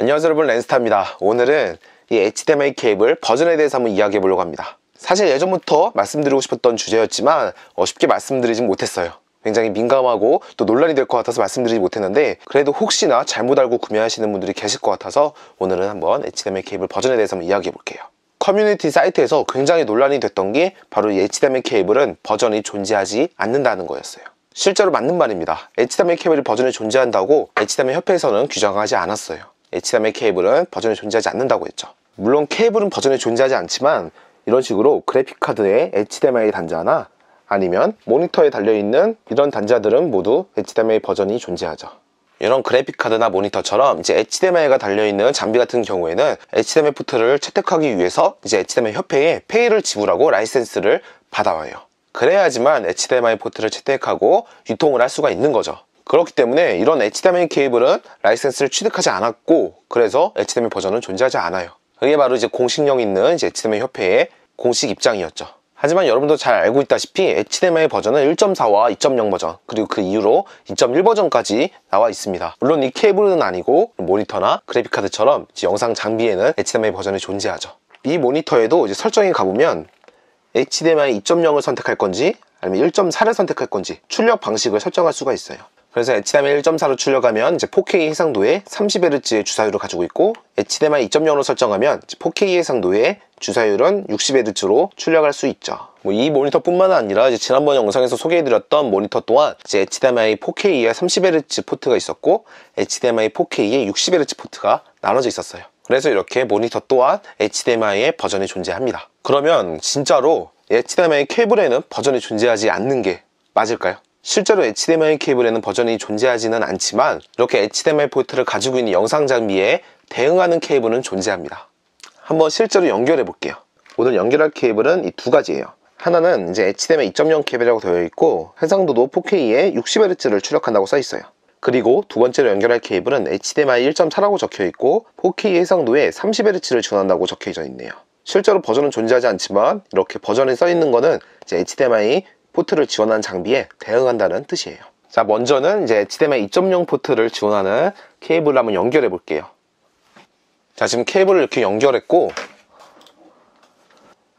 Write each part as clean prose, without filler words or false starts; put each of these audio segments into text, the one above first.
안녕하세요 여러분, 랜스타입니다. 오늘은 이 HDMI 케이블 버전에 대해서 한번 이야기해 보려고 합니다. 사실 예전부터 말씀드리고 싶었던 주제였지만 쉽게 말씀드리지 못했어요. 굉장히 민감하고 또 논란이 될 것 같아서 말씀드리지 못했는데, 그래도 혹시나 잘못 알고 구매하시는 분들이 계실 것 같아서 오늘은 한번 HDMI 케이블 버전에 대해서 한번 이야기해 볼게요. 커뮤니티 사이트에서 굉장히 논란이 됐던 게 바로 이 HDMI 케이블은 버전이 존재하지 않는다는 거였어요. 실제로 맞는 말입니다. HDMI 케이블이 버전이 존재한다고 HDMI 협회에서는 규정하지 않았어요. HDMI 케이블은 버전이 존재하지 않는다고 했죠. 물론 케이블은 버전이 존재하지 않지만 이런 식으로 그래픽카드에 HDMI 단자나 아니면 모니터에 달려있는 이런 단자들은 모두 HDMI 버전이 존재하죠. 이런 그래픽카드나 모니터처럼 이제 HDMI가 달려있는 장비 같은 경우에는 HDMI 포트를 채택하기 위해서 이제 HDMI 협회에 페이를 지불하고 라이센스를 받아와요. 그래야지만 HDMI 포트를 채택하고 유통을 할 수가 있는 거죠. 그렇기 때문에 이런 HDMI 케이블은 라이센스를 취득하지 않았고, 그래서 HDMI 버전은 존재하지 않아요. 그게 바로 이제 공식력 있는 이제 HDMI 협회의 공식 입장이었죠. 하지만 여러분도 잘 알고 있다시피 HDMI 버전은 1.4와 2.0 버전, 그리고 그 이후로 2.1 버전까지 나와 있습니다. 물론 이 케이블은 아니고 모니터나 그래픽카드처럼 영상 장비에는 HDMI 버전이 존재하죠. 이 모니터에도 이제 설정에 가보면 HDMI 2.0을 선택할 건지 아니면 1.4를 선택할 건지 출력 방식을 설정할 수가 있어요. 그래서 HDMI 1.4로 출력하면 이제 4K 해상도의 30Hz의 주사율을 가지고 있고, HDMI 2.0으로 설정하면 4K 해상도의 주사율은 60Hz로 출력할 수 있죠. 이 모니터뿐만 아니라 이제 지난번 영상에서 소개해드렸던 모니터 또한 이제 HDMI 4K의 30Hz 포트가 있었고 HDMI 4K의 60Hz 포트가 나눠져 있었어요. 그래서 이렇게 모니터 또한 HDMI의 버전이 존재합니다. 그러면 진짜로 HDMI 케이블에는 버전이 존재하지 않는 게 맞을까요? 실제로 HDMI 케이블에는 버전이 존재하지는 않지만 이렇게 HDMI 포트를 가지고 있는 영상 장비에 대응하는 케이블은 존재합니다. 한번 실제로 연결해 볼게요. 오늘 연결할 케이블은 이 두 가지예요. 하나는 이제 HDMI 2.0 케이블이라고 되어 있고 해상도도 4K에 60Hz를 출력한다고 써 있어요. 그리고 두 번째로 연결할 케이블은 HDMI 1.4라고 적혀 있고 4K 해상도에 30Hz를 지원한다고 적혀져 있네요. 실제로 버전은 존재하지 않지만 이렇게 버전이 써 있는 거는 이제 HDMI 포트를 지원하는 장비에 대응한다는 뜻이에요. 자, 먼저는 이제 HDMI 2.0 포트를 지원하는 케이블을 한번 연결해 볼게요. 자, 지금 케이블을 이렇게 연결했고,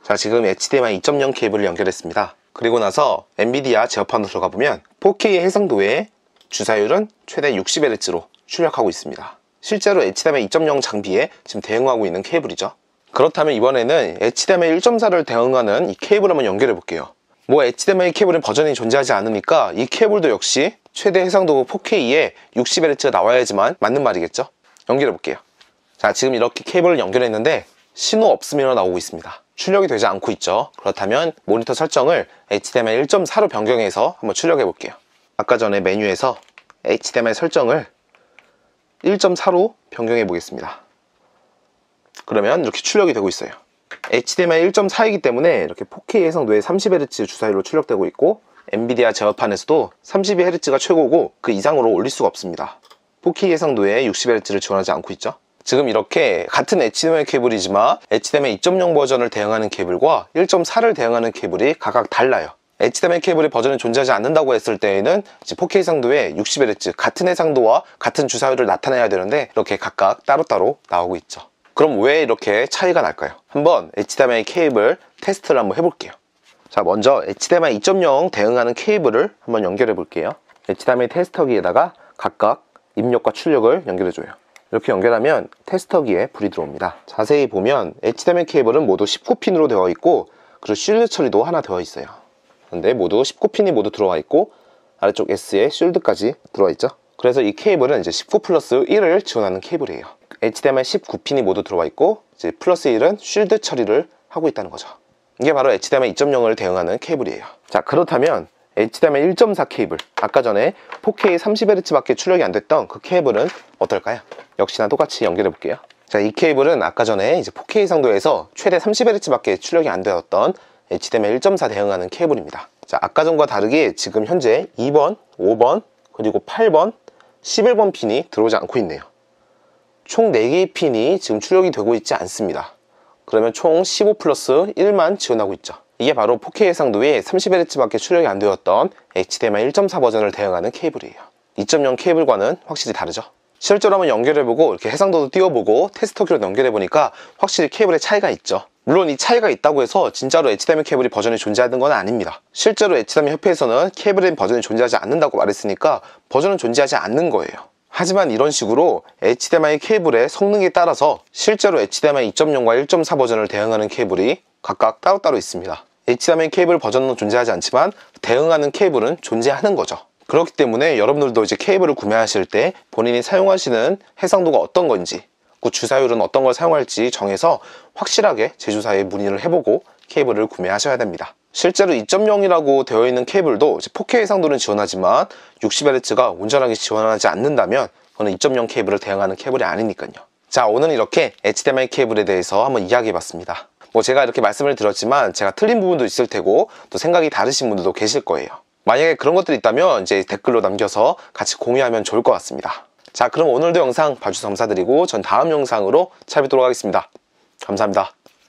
자, 지금 HDMI 2.0 케이블을 연결했습니다. 그리고 나서 엔비디아 제어판으로 들어가 보면 4K 해상도의 주사율은 최대 60Hz로 출력하고 있습니다. 실제로 HDMI 2.0 장비에 지금 대응하고 있는 케이블이죠. 그렇다면 이번에는 HDMI 1.4를 대응하는 이 케이블을 한번 연결해 볼게요. HDMI 케이블은 버전이 존재하지 않으니까 이 케이블도 역시 최대 해상도 4K에 60Hz가 나와야지만 맞는 말이겠죠? 연결해 볼게요. 자, 지금 이렇게 케이블을 연결했는데 신호 없음이라 나오고 있습니다. 출력이 되지 않고 있죠. 그렇다면 모니터 설정을 HDMI 1.4로 변경해서 한번 출력해 볼게요. 아까 전에 메뉴에서 HDMI 설정을 1.4로 변경해 보겠습니다. 그러면 이렇게 출력이 되고 있어요. HDMI 1.4이기 때문에 이렇게 4K 해상도의 30Hz 주사율로 출력되고 있고, 엔비디아 제어판에서도 32Hz가 최고고 그 이상으로 올릴 수가 없습니다. 4K 해상도에 60Hz를 지원하지 않고 있죠. 지금 이렇게 같은 HDMI 케이블이지만 HDMI 2.0 버전을 대응하는 케이블과 1.4를 대응하는 케이블이 각각 달라요. HDMI 케이블의 버전이 존재하지 않는다고 했을 때에는 이제 4K 해상도에 60Hz 같은 해상도와 같은 주사율을 나타내야 되는데 이렇게 각각 따로따로 나오고 있죠. 그럼 왜 이렇게 차이가 날까요? 한번 HDMI 케이블 테스트를 한번 해볼게요. 자, 먼저 HDMI 2.0 대응하는 케이블을 한번 연결해 볼게요. HDMI 테스터기에다가 각각 입력과 출력을 연결해줘요. 이렇게 연결하면 테스터기에 불이 들어옵니다. 자세히 보면 HDMI 케이블은 모두 19핀으로 되어 있고, 그리고 쉴드 처리도 하나 되어 있어요. 근데 모두 19핀이 모두 들어와 있고 아래쪽 S에 쉴드까지 들어와 있죠. 그래서 이 케이블은 이제 19 플러스 1을 지원하는 케이블이에요. HDMI 19핀이 모두 들어와 있고 이제 플러스 1은 쉴드 처리를 하고 있다는 거죠. 이게 바로 HDMI 2.0을 대응하는 케이블이에요. 자, 그렇다면 HDMI 1.4 케이블, 아까 전에 4K 30Hz 밖에 출력이 안 됐던 그 케이블은 어떨까요? 역시나 똑같이 연결해 볼게요. 자, 이 케이블은 아까 전에 이제 4K 해상도에서 최대 30Hz 밖에 출력이 안 되었던 HDMI 1.4 대응하는 케이블입니다. 자, 아까 전과 다르게 지금 현재 2번, 5번, 그리고 8번, 11번 핀이 들어오지 않고 있네요. 총 4개의 핀이 지금 출력이 되고 있지 않습니다. 그러면 총 15 플러스 1만 지원하고 있죠. 이게 바로 4K 해상도에 30Hz 밖에 출력이 안 되었던 HDMI 1.4 버전을 대응하는 케이블이에요. 2.0 케이블과는 확실히 다르죠. 실제로 한번 연결해보고 이렇게 해상도도 띄워보고 테스터기로 연결해보니까 확실히 케이블의 차이가 있죠. 물론 이 차이가 있다고 해서 진짜로 HDMI 케이블이 버전이 존재하는 건 아닙니다. 실제로 HDMI 협회에서는 케이블엔 버전이 존재하지 않는다고 말했으니까 버전은 존재하지 않는 거예요. 하지만 이런 식으로 HDMI 케이블의 성능에 따라서 실제로 HDMI 2.0과 1.4 버전을 대응하는 케이블이 각각 따로따로 있습니다. HDMI 케이블 버전은 존재하지 않지만 대응하는 케이블은 존재하는 거죠. 그렇기 때문에 여러분들도 이제 케이블을 구매하실 때 본인이 사용하시는 해상도가 어떤 건지, 그 주사율은 어떤 걸 사용할지 정해서 확실하게 제조사에 문의를 해보고 케이블을 구매하셔야 됩니다. 실제로 2.0이라고 되어 있는 케이블도 4K 해상도는 지원하지만 60Hz가 온전하게 지원하지 않는다면 그건 2.0 케이블을 대응하는 케이블이 아니니까요. 자, 오늘은 이렇게 HDMI 케이블에 대해서 한번 이야기해봤습니다. 제가 이렇게 말씀을 드렸지만 제가 틀린 부분도 있을 테고 또 생각이 다르신 분들도 계실 거예요. 만약에 그런 것들이 있다면 이제 댓글로 남겨서 같이 공유하면 좋을 것 같습니다. 자, 그럼 오늘도 영상 봐주셔서 감사드리고 전 다음 영상으로 찾아뵙도록 하겠습니다. 감사합니다.